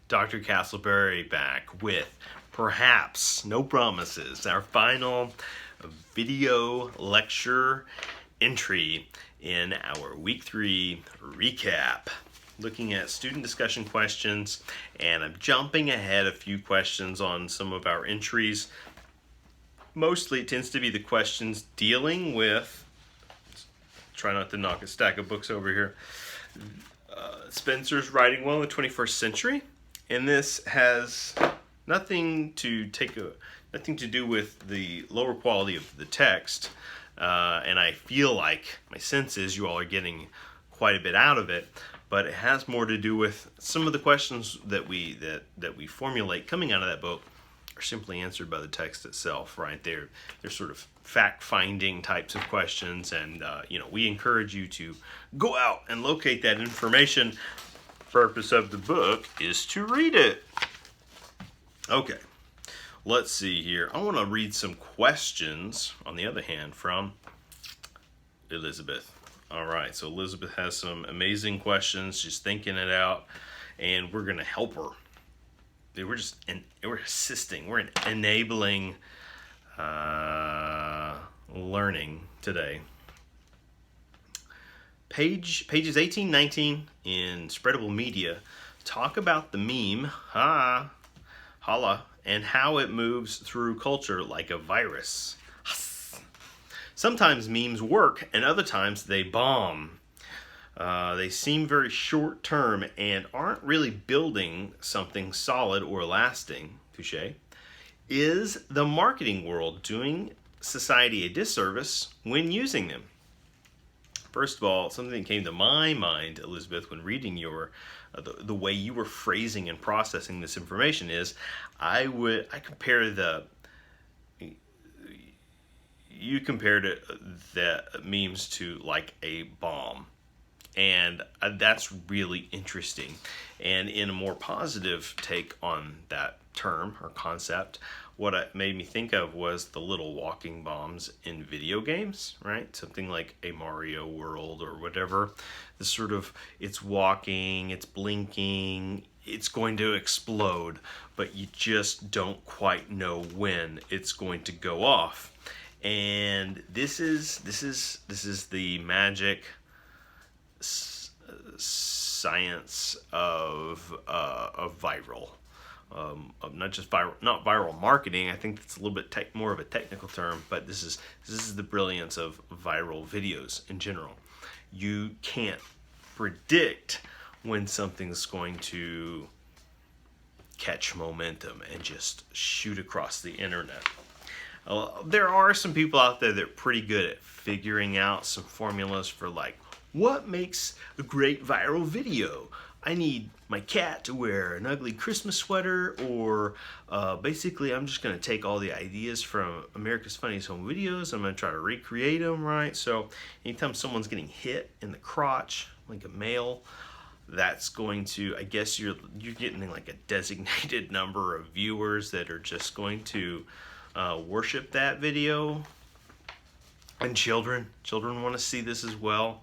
Dr. Castleberry back with perhaps, no promises, our final video lecture entry in our week 3 recap. Looking at student discussion questions, and I'm jumping ahead a few questions on some of our entries. Mostly it tends to be the questions dealing with, try not to knock a stack of books over here, Spencer's writing well in the 21st century. And this has nothing to do with the lower quality of the text, and I feel like my sense is you all are getting quite a bit out of it. But it has more to do with some of the questions that we formulate coming out of that book are simply answered by the text itself, right? They're sort of fact-finding types of questions, and we encourage you to go out and locate that information. Purpose of the book is to read it. Okay, let's see here. I want to read some questions, on the other hand, from Elizabeth. All right, so Elizabeth has some amazing questions. She's thinking it out, and we're going to help her. We're assisting. We're enabling learning today. Pages 18, 19 in Spreadable Media talk about the meme, holla, and how it moves through culture like a virus. Sometimes memes work, and other times they bomb. They seem very short term and aren't really building something solid or lasting. Touché. Is the marketing world doing society a disservice when using them? First of all, something that came to my mind, Elizabeth, when reading your the way you were phrasing and processing this information is, you compared the memes to like a bomb. And that's really interesting. And in a more positive take on that term or concept, what it made me think of was the little walking bombs in video games, right? Something like a Mario World or whatever. This sort of, it's walking, it's blinking, it's going to explode, but you just don't quite know when it's going to go off. And this is the magic science of viral, not viral marketing. I think it's a little bit more of a technical term, but this is the brilliance of viral videos in general. You can't predict when something's going to catch momentum and just shoot across the internet. There are some people out there that are pretty good at figuring out some formulas for like, what makes a great viral video? I need my cat to wear an ugly Christmas sweater, or basically I'm just going to take all the ideas from America's Funniest Home Videos. I'm going to try to recreate them, right? So anytime someone's getting hit in the crotch, like a male, that's going to, I guess you're getting like a designated number of viewers that are just going to worship that video. And children want to see this as well.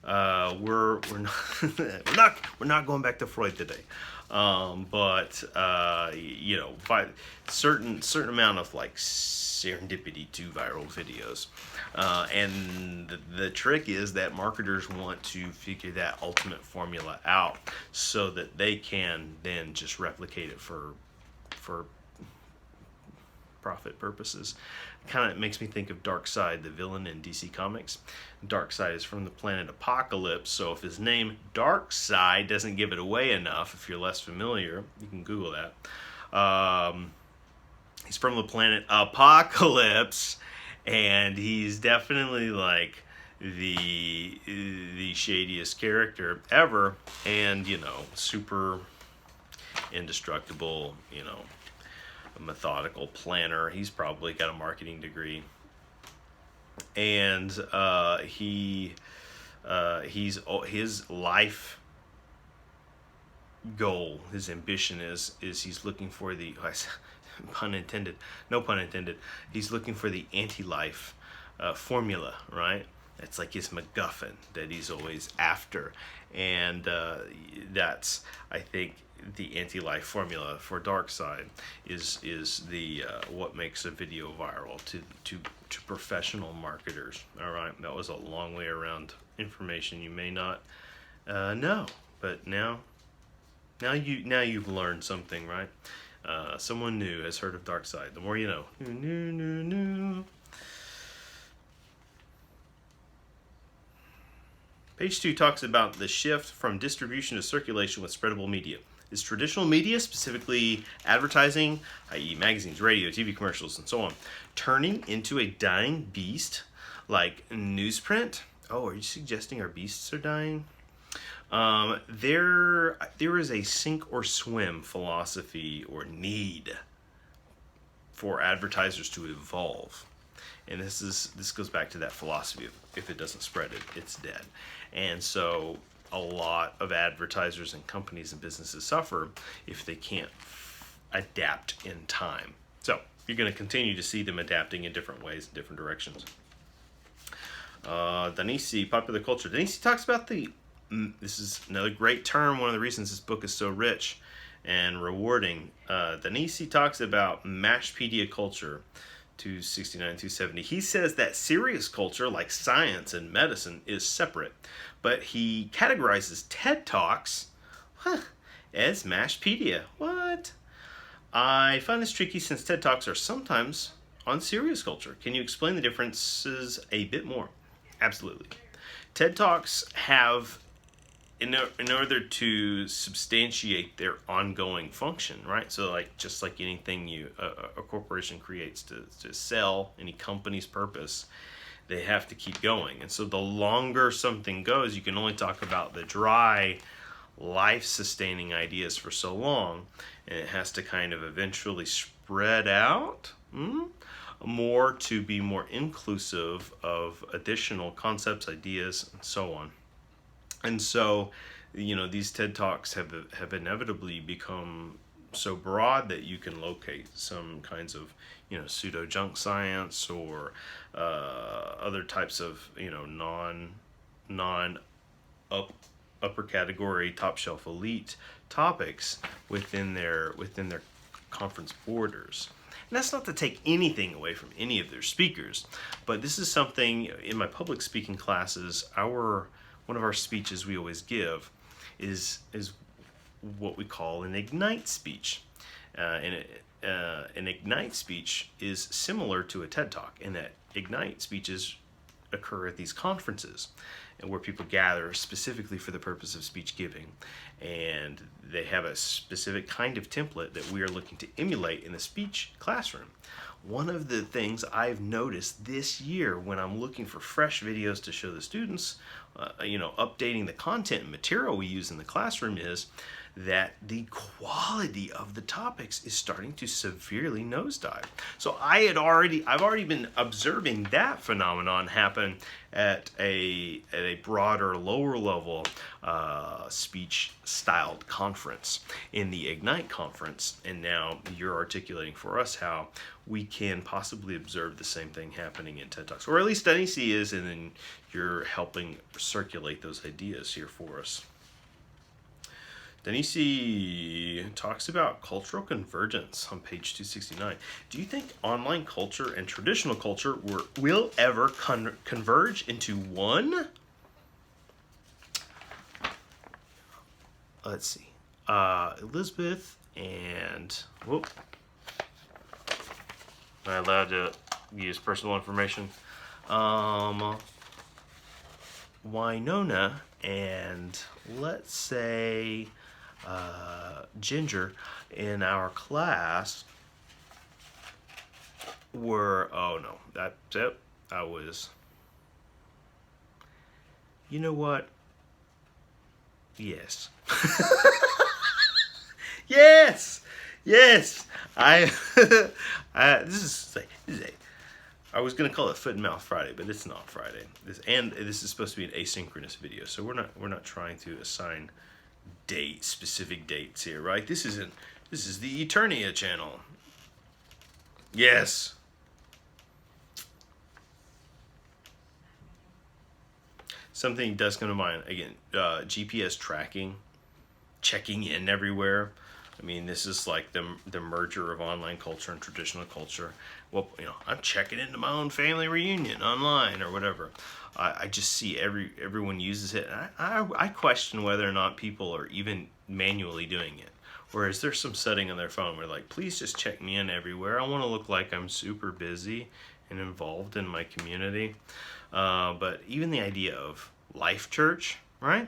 We're not going back to Freud today, but by certain amount of like serendipity to viral videos, and the trick is that marketers want to figure that ultimate formula out so that they can then just replicate it for profit purposes. Kind of makes me think of Darkseid, the villain in DC Comics. Darkseid is from the planet Apokolips, so if his name Darkseid doesn't give it away enough, if you're less familiar, you can Google that. He's from the planet Apokolips, and he's definitely like the shadiest character ever, and super indestructible, a methodical planner. He's probably got a marketing degree, and his life goal, his ambition is he's looking for the pun intended, no pun intended. He's looking for the anti-life formula, right? That's like his MacGuffin that he's always after. And that's, I think, the anti-life formula for Darkside is the what makes a video viral to professional marketers. All right, that was a long way around information you may not know, but now you've learned something, right? Someone new has heard of Darkside. The more you know. New. Page 2 talks about the shift from distribution to circulation with spreadable media. Is traditional media, specifically advertising, i.e. magazines, radio, TV commercials, and so on, turning into a dying beast like newsprint? Oh, are you suggesting our beasts are dying? There is a sink or swim philosophy or need for advertisers to evolve. And this goes back to that philosophy of if it doesn't spread, it's dead. And so a lot of advertisers and companies and businesses suffer if they can't adapt in time. So you're going to continue to see them adapting in different ways, in different directions. Danesi, popular culture. Danesi talks about this is another great term, one of the reasons this book is so rich and rewarding. Danesi talks about Mashpedia culture, 269, 270. He says that serious culture, like science and medicine, is separate, but he categorizes TED Talks as Mashpedia. What? I find this tricky since TED Talks are sometimes on serious culture. Can you explain the differences a bit more? Absolutely. TED Talks have, in order to substantiate their ongoing function, right? So like just like anything a corporation creates to sell any company's purpose, they have to keep going. And so the longer something goes, you can only talk about the dry, life-sustaining ideas for so long, and it has to kind of eventually spread out more to be more inclusive of additional concepts, ideas, and so on. And so, these TED Talks have inevitably become so broad that you can locate some kinds of, pseudo junk science or other types of, non upper category, top shelf elite topics within their conference borders. And that's not to take anything away from any of their speakers, but this is something in my public speaking classes. One of our speeches we always give is what we call an Ignite speech. An Ignite speech is similar to a TED Talk in that Ignite speeches occur at these conferences and where people gather specifically for the purpose of speech giving. And they have a specific kind of template that we are looking to emulate in the speech classroom. One of the things I've noticed this year when I'm looking for fresh videos to show the students, updating the content and material we use in the classroom, is that the quality of the topics is starting to severely nosedive. So I've already been observing that phenomenon happen at a broader, lower level speech styled conference in the Ignite conference, and now you're articulating for us how we can possibly observe the same thing happening in TED Talks, or at least Danesi is, and then you're helping circulate those ideas here for us. Danesi talks about cultural convergence on page 269. Do you think online culture and traditional culture will ever converge into one? Let's see. Elizabeth and... Whoop. Am I allowed to use personal information? Winona and, let's say... Ginger in our class were, that's it. I was, you know what? Yes. Yes. I was gonna call it Foot and Mouth Friday, but it's not Friday. This is supposed to be an asynchronous video, so we're not trying to assign specific dates here, right? This is the Eternia channel. Yes. something does come to mind. Again, GPS tracking, checking in everywhere. I mean, this is like the merger of online culture and traditional culture. Well, I'm checking into my own family reunion online or whatever. I just see everyone uses it. And I question whether or not people are even manually doing it. Whereas there's some setting on their phone where like, please just check me in everywhere. I want to look like I'm super busy and involved in my community. But even the idea of Life Church, right?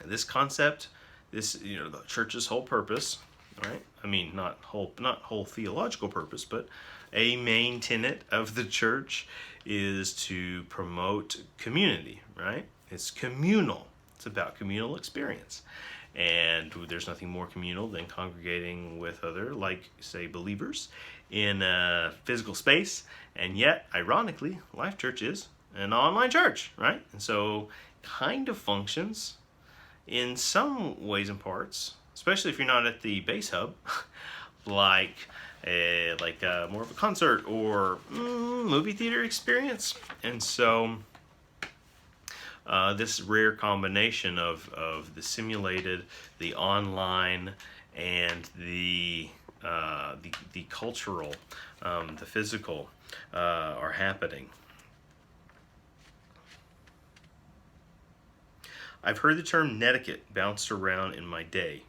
This concept, the church's whole purpose, right? I mean, not whole theological purpose, but a main tenet of the church is to promote community, right? It's communal. It's about communal experience. And there's nothing more communal than congregating with other, like, say, believers in a physical space. And yet, ironically, Life Church is an online church, right? And so kind of functions in some ways and parts, especially if you're not at the base hub, like more of a concert or movie theater experience. And so this rare combination of the simulated, the online, and the cultural, the physical, are happening. I've heard the term netiquette bounced around in my day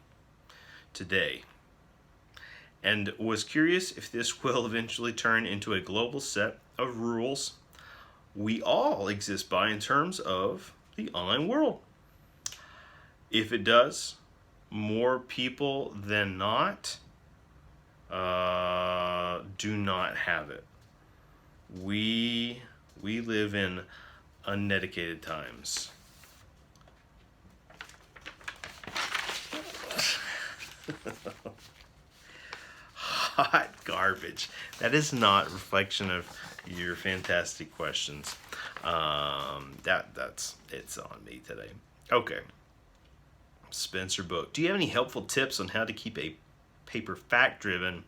today, and was curious if this will eventually turn into a global set of rules we all exist by in terms of the online world. If it does, more people than not do not have it. We live in unnetiquated times. Hot garbage. That is not a reflection of your fantastic questions. It's on me today. Okay. Spencer Book. Do you have any helpful tips on how to keep a paper fact-driven,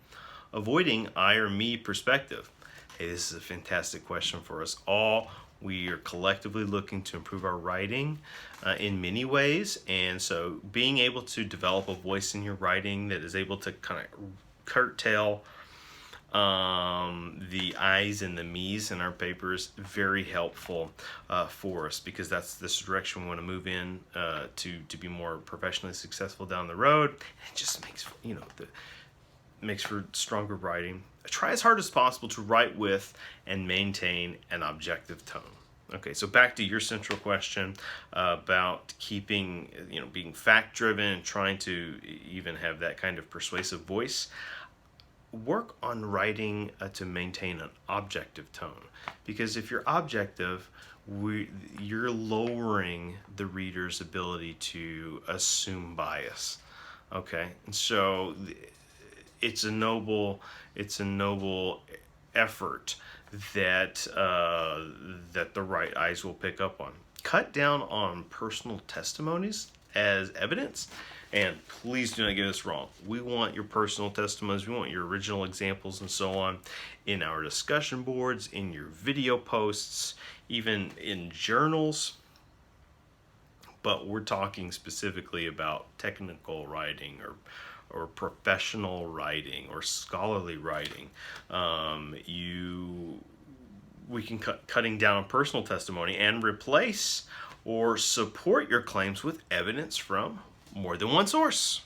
avoiding I or me perspective? Hey, this is a fantastic question for us all. We are collectively looking to improve our writing in many ways, and so being able to develop a voice in your writing that is able to kind of curtail the I's and the me's in our papers, very helpful for us, because that's this direction we want to move in to be more professionally successful down the road. It just makes makes for stronger writing. Try as hard as possible to write with and maintain an objective tone. Okay, so back to your central question about keeping, being fact-driven and trying to even have that kind of persuasive voice. Work on writing to maintain an objective tone, because if you're objective, you're lowering the reader's ability to assume bias. Okay, and so it's a noble effort that the right eyes will pick up on. Cut down on personal testimonies as evidence, and please do not get us wrong. We want your personal testimonies, we want your original examples and so on in our discussion boards, in your video posts, even in journals. But we're talking specifically about technical writing or professional writing or scholarly writing. We can cutting down on personal testimony and replace or support your claims with evidence from more than one source,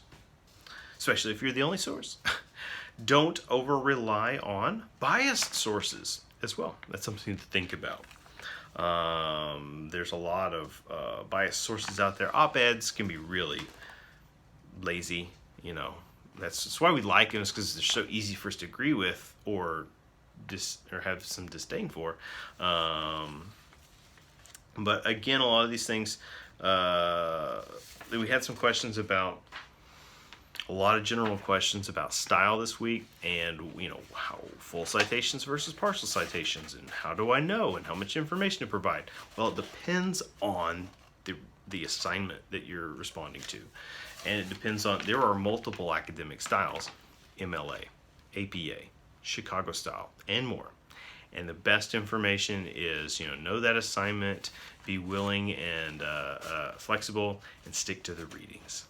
especially if you're the only source. Don't over-rely on biased sources as well. That's something to think about. There's a lot of biased sources out there. Op-eds can be really lazy, That's why we like them, is because they're so easy for us to agree with or have some disdain for. But again, a lot of these things, we had some questions about, a lot of general questions about style this week, and how full citations versus partial citations, and how do I know, and how much information to provide. Well, it depends on the assignment that you're responding to, and it depends on, there are multiple academic styles: MLA, APA, Chicago style, and more. And the best information is, know that assignment, be willing and flexible, and stick to the readings.